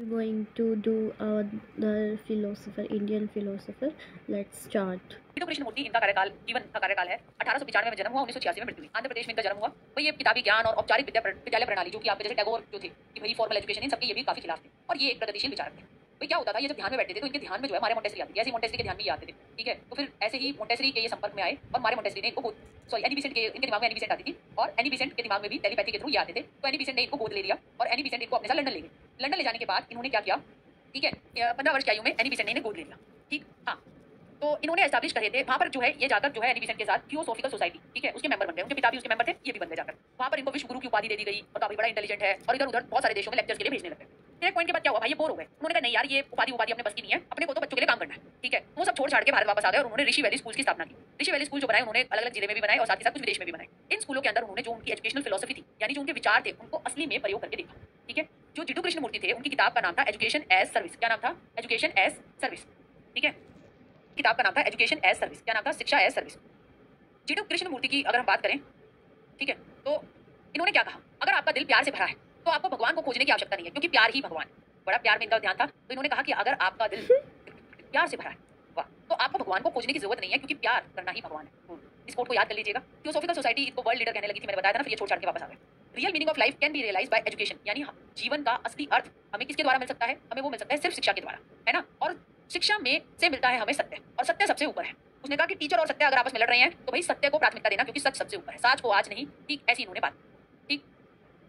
Going to do the philosopher, Indian philosopher. Let's start. जीडू Krishnamurthy इनका कार्यकाल जीवन का कार्यकाल है 1895 में जन्म हुआ, 1986 में मृत्यु हुई। आंध्र प्रदेश में इनका जन्म हुआ। वही ये किताबी ज्ञान और औपचारिक विद्यालय प्रणाली जो कि आपके जैसे टैगोर जो थे कि भाई फॉर्मल एजुकेशन, इन सबके ये भी काफी खिलाफ थे और ये एक प्रगतिशील विचारक थे। भाई क्या होता था, ये जब ध्यान में बैठते थे तो इनके ध्यान में जो है मारे मोंटेसरी आती थी, ऐसे मोंटेसरी के ध्यान में ये आते थे। ठीक है, तो फिर ऐसे ही मोंटेसरी के ये संपर्क में आए और मारे मोंटेसरी ने इनको एनी बेसेंट के इनके दिमाग में एनी बेसेंट आती थी और एनी बेसेंट के दिमाग में भी टेलीपैथी के थ्रू ये आते थे। तो एनी बेसेंट ने इनको गोद ले लिया और एनी बेसेंट इनको अपने साथ लंदन ले गए। लंदन ले जाने के बाद इन्होंने क्या किया, ठीक है, 15 वर्ष की आयु में एनी बेसेंट ने इन्हें गोद ले लिया। ठीक, हाँ, तो इन्होंने एस्टैब्लिश करे थे वहाँ पर जो है ये जाकर जो है एनी बेसेंट के साथ थियोसॉफिकल सोसाइटी, ठीक है, उसके मेंबर बन गए। उनके पिता भी उसके मेंबर थे, ये भी बन गए जाकर। वहाँ पर इनको विश्व गुरु की उपाधि दे दी गई और काफी बड़ा इंटेलिजेंट है और इधर उधर बहुत सारे देशों में लेक्चर्स के लिए भेजने लगे। फिर एक पॉइंट के बाद क्या हुआ, भाई ये बोर हो गए। उन्होंने कहा नहीं यार, ये उपाधि अपने बस की नहीं है, अपने को तो बच्चों के लिए काम करना है। ठीक है, वो सब छोड़ छाड़ के भारत वापस आ गए और उन्होंने ऋषि वैली स्कूल की स्थापना की। ऋषि वैली स्कूल जो बनाए उन्होंने अलग अलग जिले में भी बनाए और साथ ही साथ कुछ विदेश में भी बनाए। इन स्कूलों के अंदर उन्होंने जो उनकी एजुकेशनल फिलोसफी थी, यानी जो उनके विचार थे, उनको असली में प्रयोग करके देखा। ठीक है, जो जीडू कृष्णमूर्ति थे उनकी किताब का नाम था एजुकेशन एज सर्विस। क्या नाम था? Education as service. ठीक है, किताब का नाम था एजुकेशन एज सर्विस। क्या नाम था? शिक्षा एज सर्विस। जीडू कृष्णमूर्ति की अगर हम बात करें, ठीक है, तो इन्होंने क्या कहा, अगर आपका दिल प्यार से भरा है तो आपको भगवान को खोजने की आवश्यकता नहीं है, क्योंकि प्यार ही भगवान। बड़ा प्यार में इनका ध्यान था, तो इन्होंने कहा कि अगर आपका दिल प्यार से भरा है, वाह, तो आपको भगवान को खोजने की जरूरत नहीं है, क्योंकि प्यार करना ही भगवान है। इस कोट को याद कर लीजिएगा। थियोसॉफिकल सोसाइटी इसको वर्ल्ड लीडर कहने लगी थी, मैंने बताया था ना, फिर ये छोड़ छाड़ के वापस आ गए। Real meaning of life can be realised by education, यानी जीवन का असली अर्थ हमें किसके द्वारा मिल सकता है? हमें वो मिल सकता है सिर्फ शिक्षा के द्वारा, है ना। और शिक्षा में से मिलता है हमें सत्य, और सत्य सबसे ऊपर है। उसने कहा कि टीचर और सत्य अगर आपस में लड़ रहे हैं तो भाई सत्य को प्राथमिकता देना, क्योंकि सच सबसे ऊपर है, साच को आज नहीं। ठीक, ऐसी इन्होंने बात। ठीक,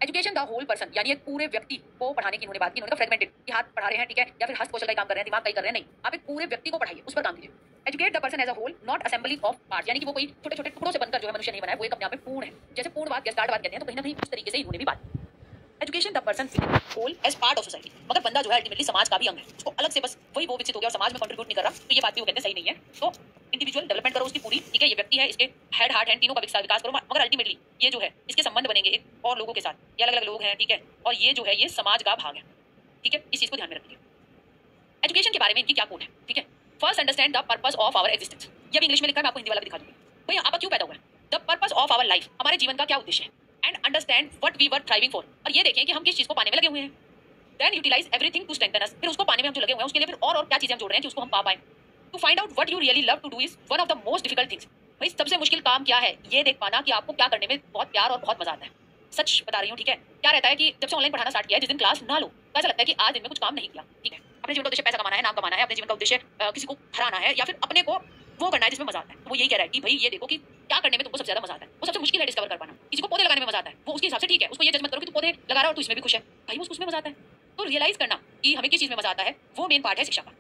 एजुकेशन द होल पर्सन, यानी एक पूरे व्यक्ति को पढ़ाने की इन्होंने बात की। इन्होंने फ्रेगमेंटेड कि हाथ पढ़ा रहे हैं, ठीक है, या फिर हस्त कौशल का काम कर रहे हैं, दिमाग का ही कर रहे हैं, नहीं, आप एक पूरे व्यक्ति को पढ़ाइए, उस पर काम कीजिए। Educate the person as a whole, not assembly of parts, यानी कि वो कोई छोटे छोटे टुकड़ों से बनकर जो है मनुष्य नहीं बना है, वो एक अपने आप में पूर्ण है। जैसे पूर्णवाद या स्टार्टवाद कहते हैं, तो कहीं ना कहीं उस तरीके से इन्होंने भी बात। Education the person whole as part of society, मगर बंदा जो है अल्टीमेटली समाज का भी अंग है। उसको अलग से बस वही वो विकसित हो गया और समाज में कंट्रीब्यूट नहीं कर रहा, तो ये बात भी वो कहते हैं सही नहीं है। तो इंडिविजुअल डेवलपमेंट करो उसकी पूरी, ठीक है, ये व्यक्ति है, इसके हेड हार्ट हैंड तीनों का विकास करो, मगर अल्टीमेटली ये जो है इसके संबंध बनेंगे एक और लोगों के साथ, ये अलग अलग लोग हैं, ठीक है, और ये जो है ये समाज का भाग है। ठीक है, इस चीज को ध्यान में रखिए। एजुकेशन के बारे में इनकी क्या कोट है, ठीक है, first understand the purpose of our existence. ये भी इंग्लिश में लिखा है, मैं आपको हिंदी वाला भी दिखा दूंगी। भैया आप क्यों पैदा हुए हैं, the purpose of our life, हमारे जीवन का क्या उद्देश्य है, and understand what we were thriving for, और ये देखें कि हम किस चीज को पाने में लगे हुए हैं। Then utilize everything to strengthen us, फिर उसको पाने में हम जो लगे हुए हैं उसके लिए फिर और क्या चीजें हम जोड़ रहे हैं कि उसको हम पा पाए। To find out what you really love to do is one of the most difficult things. भाई सबसे मुश्किल काम क्या है, ये देख पाना कि आपको क्या करने में बहुत प्यार और बहुत मजा आता है। सच बता रही हूँ, ठीक है, क्या रहता है कि जब से ऑनलाइन पढ़ाना स्टार्ट किया है, जिस दिन क्लास ना लो तो ऐसा लगता है कि आज दिन में कुछ काम नहीं किया। ठीक है, अपने जीवन का उद्देश्य पैसा कमाना है, नाम कमाना है, अपने जीवन का उद्देश्य किसी को हराना है, या फिर अपने को वो करना है जिसमें मजा आता है। तो वो यही कह रहा है कि भाई ये देखो कि क्या करने में तुमको सबसे ज्यादा मजा आता है। वो सबसे मुश्किल है डिस्कवर कर पाना। किसी को पौधे लगाने में मजा आता है, वो उसके हिसाब से ठीक है, उसको ये जज मत करो कि तू पौधे लगा रहा है और तू इसमें भी खुश है, भाई वो उसमें मजा आता है। तो रियलाइज करना कि हमें किस चीज में मजा आता है, वो मेन पार्ट है शिक्षा का।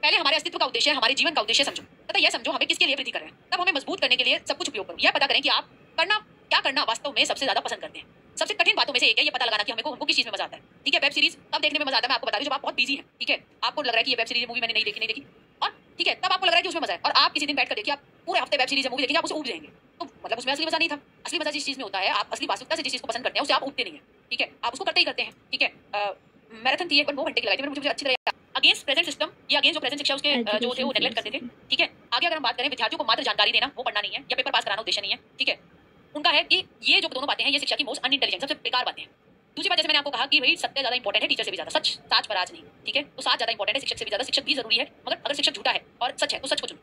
पहले हमारे अस्तित्व का उद्देश्य, हमारे जीवन का उद्देश्य समझो, तथा यह समझो हमें किसके लिए वृद्धि कर रहे हैं, तब हमें मजबूत करने के लिए सब कुछ उपयोग करो। यह पता करें कि आप क्या करना वास्तव में सबसे ज्यादा पसंद करते हैं। सबसे कठिन बातों में से एक है ये पता लगाना कि हमको किस चीज में मजा आता है। ठीक है, वेब सीरीज तब देखने में मजा आता है, मैं आपको बता रही हूं, जब आप बहुत बिजी हैं, ठीक है, आपको लग रहा है कि ये वेब सीरीज मूवी मैंने नहीं देखी, और ठीक है, तब आपको लग रहा है कि उसमें मजा है, और आप किसी दिन बैठ कर देखिए, आप पूरे हफ्ते वेब सीरीज मूवी देखेंगे, आप उसे उब जाएंगे। तो मतलब उसमें असली मजा नहीं था। असली मजा जिस चीज में होता है, आप असली वास्तविकता से जिस चीज को पसंद करते हैं उसे आप उबते नहीं है। ठीक है, आप उसको करते ही करते हैं। ठीक है, मैराथन थी 1 2 घंटे की लगाई थी, मुझे अच्छी तरह अगेंस्ट प्रेजेंट सिस्टम, ये अगेंस्ट जो प्रेजेंट शिक्षा उसके जो थे वो नेगलेक्ट करते थे। ठीक है, आगे अगर हम बात करें, विद्यार्थियों को मात्र जानकारी देना, वो पढ़ना नहीं है, या पेपर पास कराना उद्देश्य नहीं है। ठीक है, उनका है कि ये जो दोनों बातें हैं, ये शिक्षा की मोस्ट अनइंटेलिजेंट, सबसे बेकार बातें हैं। दूसरी बात, जैसे मैंने आपको कहा कि भाई सत्य ज्यादा इंपॉर्टेंट है टीचर से भी ज्यादा, सच साच पर आज नहीं। ठीक है, तो साच ज्यादा इंपॉर्टेंट है शिक्षक से भी ज्यादा। शिक्षक भी जरूरी है, मगर अगर शिक्षक झूठा है और सच है तो सच को चुनो।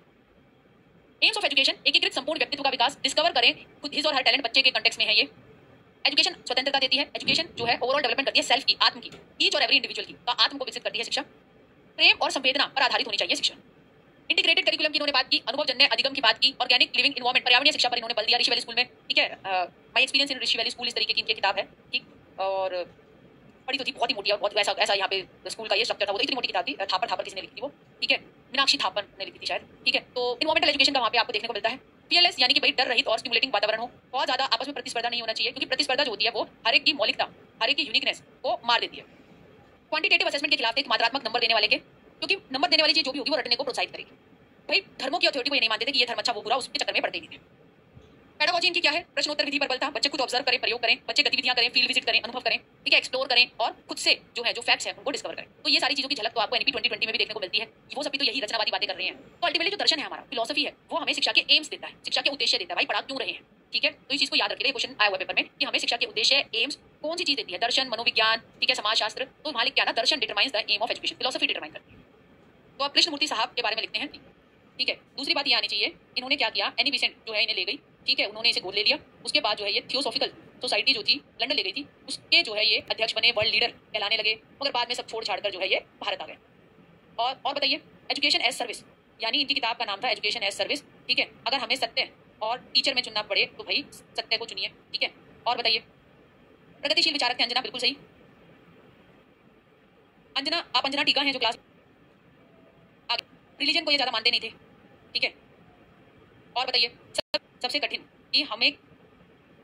एम्स ऑफ एजुकेशन, एकीकृत संपूर्ण व्यक्तित्व का विकास, डिस्कवर करें खुद हिज और हर टैलेंट, बच्चे के कंटेक्स्ट में है ये। एजुकेशन स्वतंत्रता देती है, एजुकेशन जो है ओवरऑल डेवलपमेंट करती है सेल्फ की, आत्म की, ईच और एवरी इंडिविजुअल की, तो आत्म को विकसित करती है शिक्षा। प्रेम और संवेदना पर आधारित होनी चाहिए शिक्षा। इंटीग्रेटेड करिकुलम की इन्होंने बात की, अनुभवजन्य अधिगम की बात की, ऑर्गेनिक लिविंग इन्वायरमेंट, पर्यावरणीय शिक्षा पर इन्होंने बल दिया ऋषि वैली स्कूल में। ठीक है, my experience in Rishi valley school, इस तरीके की इनकी किताब है। ठीक, और पढ़ी तो थी, बहुत ही मोटी और बहुत ऐसा यहाँ पे स्कूल का ये स्ट्रक्चर था, वो इतनी मोटी किताब थी। थापर किसने लिखी थी वो, ठीक है, मीनाक्षी थापर ने लिखी थी शायद। ठीक है, तो इन्वायरमेंटल एजुकेशन का वहाँ पे आपको देखने को मिलता है। पीएलएस, यानी कि भाई डर रहित और स्टिमुलेटिंग वातावरण हो, बहुत ज्यादा आपस में प्रतिस्पर्धा नहीं होना चाहिए, क्योंकि प्रतिस्पर्धा जो होती है वो हर एक की मौलिकता, हर एक की यूनिकनेस को मार देती है। क्वांटिटेटिव असेसमेंट के खिलाफ एक मात्रात्मक नंबर देने वाले के, क्योंकि नंबर देने वाली चीज जो भी होगी वो रटने को प्रोत्साहित करेगी। भाई धर्मों की अथॉरिटी को ये नहीं मानते थे कि ये धर्म अच्छा वो बुरा, उसके चक्कर में पड़ते ही नहीं थे। पेडागोजी इनकी क्या है, प्रश्नोत्तर विधि पर बल था, बच्चे खुद ऑब्जर्व करें, प्रयोग करें, बच्चे गतिविधियां करें, फील्ड विजिट करें, अनुभव करें, ठीक है, एक्सप्लोर करें, और खुद से जो है जो फैक्ट्स हैं उनको डिस्कवर करें। तो ये सारी चीजों की झलक तो आपको एनपी 2020 में भी देखने को मिलती है। वो सभी तो यही रचनावादी बातें कर रहे हैं। तो अल्टीमेटली जो दर्शन है हमारा, फिलोसफी है, वो हमें शिक्षा के एम्स देता है, शिक्षा के उद्देश्य देता है। भाई पढ़ा क्यों रहे हैं, ठीक है, तो इस चीज को याद रखिएगा, क्वेश्चन आया हुआ पेपर में कि हमें शिक्षा के उद्देश्य, एम्स कौन सी चीज देती है, दर्शन, मनोविज्ञान, ठीक है, समाजशास्त्र, तो वहां लिख के आना दर्शन determines the aim of education, philosophy determine करती है। तो आप कृष्णमूर्ति साहब के बारे में लिखते हैं, ठीक है। दूसरी बात ये आनी चाहिए, इन्होंने क्या किया, एनी बिसेंट जो है इन्हें ले गई, ठीक है, उन्होंने इसे गोद ले लिया। उसके बाद जो है ये थियोसॉफिकल सोसाइटी जो थी लंदन ले गई थी, उसके जो है ये अध्यक्ष बने, वर्ल्ड लीडर कहलाने लगे, मगर बाद में सब छोड़ छाड़ कर जो है ये भारत आ गए। और बताइए, एजुकेशन एज सर्विस, यानी इनकी किताब का नाम था एजुकेशन एज सर्विस, ठीक है। अगर हमें सत्य और टीचर में चुनना पड़े तो भाई सत्य को चुनिए, ठीक है। और बताइए, प्रगतिशील विचारक थे अंजना, बिल्कुल सही। अंजना, आप अंजना टीका हैं जो क्लास आगे, रिलीजन को ये ज्यादा मानते नहीं थे, ठीक है। और बताइए, सबसे कठिन कि हमें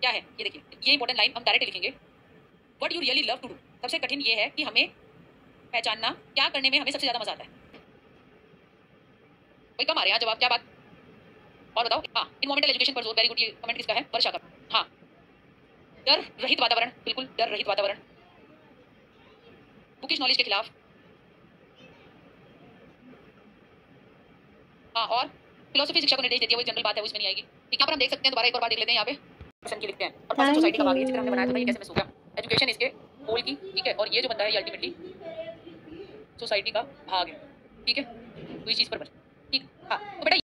क्या है, ये देखिए, ये इंपॉर्टेंट लाइन हम डायरेक्ट लिखेंगे, what you really love to do. सबसे कठिन ये है कि हमें पहचानना क्या करने में हमें सबसे ज्यादा मजा आता है। कोई कम आ रहे हैं जवाब, क्या बात। और बताओ, हाँ, इन्वायरमेंटल एजुकेशन पर जोर, वेरी गुड। ये कमेंट किसका है, वर्षा का। हाँ, डर रहित वातावरण, बिल्कुल डर रहित वातावरण, बुकिश नॉलेज के खिलाफ। हाँ, और फिलोसफी शिक्षा को निर्देश देती है, वो जनरल बात है, वो इसमें नहीं आएगी, ठीक है। पर हम देख सकते हैं, दोबारा एक और बार देख लेते हैं, यहाँ पे क्वेश्चन की लिखते हैं, और पर्सन सोसाइटी का भाग, ये चित्र हमने बनाया था, ये कैसे मिस हो गया। एजुकेशन इसके होल की, ठीक है, और ये जो बंदा है ये अल्टीमेटली सोसाइटी का भाग है, ठीक है। तो इस चीज पर ठीक, हाँ, तो बेटा